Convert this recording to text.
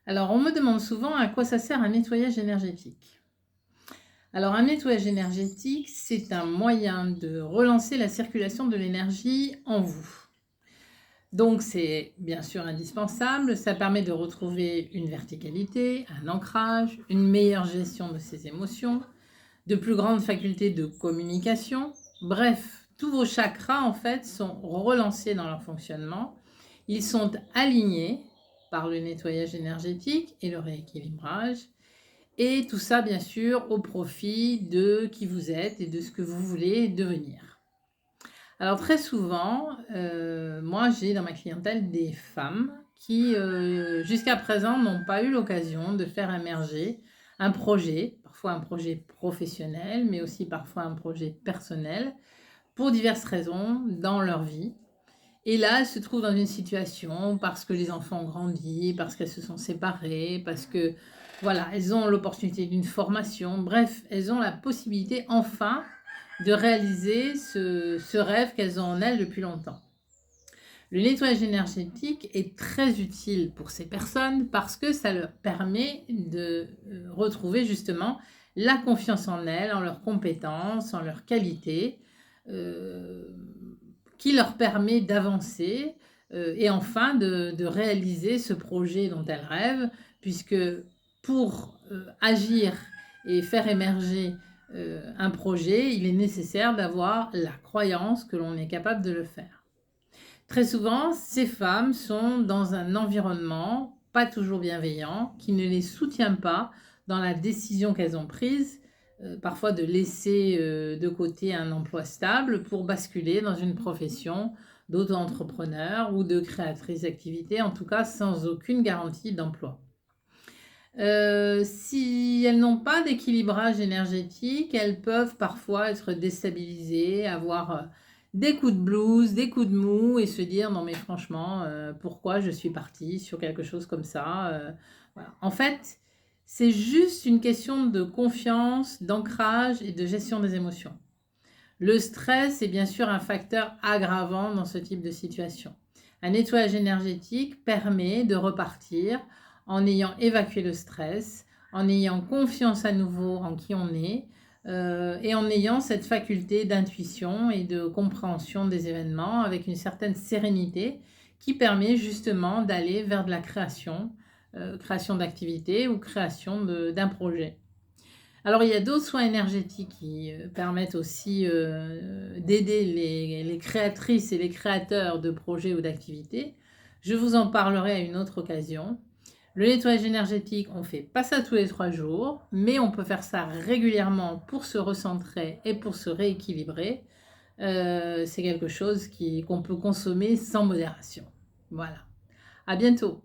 Alors, on me demande souvent à quoi ça sert un nettoyage énergétique. Alors, un nettoyage énergétique, c'est un moyen de relancer la circulation de l'énergie en vous. Donc, c'est bien sûr indispensable. Ça permet de retrouver une verticalité, un ancrage, une meilleure gestion de ses émotions, de plus grandes facultés de communication. Bref, tous vos chakras, en fait, sont relancés dans leur fonctionnement. Ils sont alignés par le nettoyage énergétique et le rééquilibrage. Et tout ça, bien sûr, au profit de qui vous êtes et de ce que vous voulez devenir. Alors très souvent, moi j'ai dans ma clientèle des femmes qui, jusqu'à présent, n'ont pas eu l'occasion de faire émerger un projet, parfois un projet professionnel, mais aussi parfois un projet personnel, pour diverses raisons dans leur vie. Et là, elles se trouvent dans une situation parce que les enfants ont grandi, parce qu'elles se sont séparées, parce que, voilà, elles ont l'opportunité d'une formation. Bref, elles ont la possibilité enfin de réaliser ce rêve qu'elles ont en elles depuis longtemps. Le nettoyage énergétique est très utile pour ces personnes parce que ça leur permet de retrouver justement la confiance en elles, en leurs compétences, en leurs qualités, euh, qui leur permet d'avancer et enfin de réaliser ce projet dont elles rêvent, puisque pour agir et faire émerger un projet, il est nécessaire d'avoir la croyance que l'on est capable de le faire. Très souvent, ces femmes sont dans un environnement pas toujours bienveillant, qui ne les soutient pas dans la décision qu'elles ont prise, parfois de laisser de côté un emploi stable pour basculer dans une profession d'auto-entrepreneur ou de créatrice d'activité, en tout cas sans aucune garantie d'emploi. Si elles n'ont pas d'équilibrage énergétique, elles peuvent parfois être déstabilisées, avoir des coups de blues, des coups de mou et se dire non mais franchement, pourquoi je suis partie sur quelque chose comme ça voilà. En fait, c'est juste une question de confiance, d'ancrage et de gestion des émotions. Le stress est bien sûr un facteur aggravant dans ce type de situation. Un nettoyage énergétique permet de repartir en ayant évacué le stress, en ayant confiance à nouveau en qui on est et en ayant cette faculté d'intuition et de compréhension des événements avec une certaine sérénité qui permet justement d'aller vers de la création, création d'activités ou création d'un projet. Alors, il y a d'autres soins énergétiques qui permettent aussi d'aider les créatrices et les créateurs de projets ou d'activités. Je vous en parlerai à une autre occasion. Le nettoyage énergétique, on ne fait pas ça tous les 3 jours, mais on peut faire ça régulièrement pour se recentrer et pour se rééquilibrer. C'est quelque chose qu'on peut consommer sans modération. Voilà. À bientôt.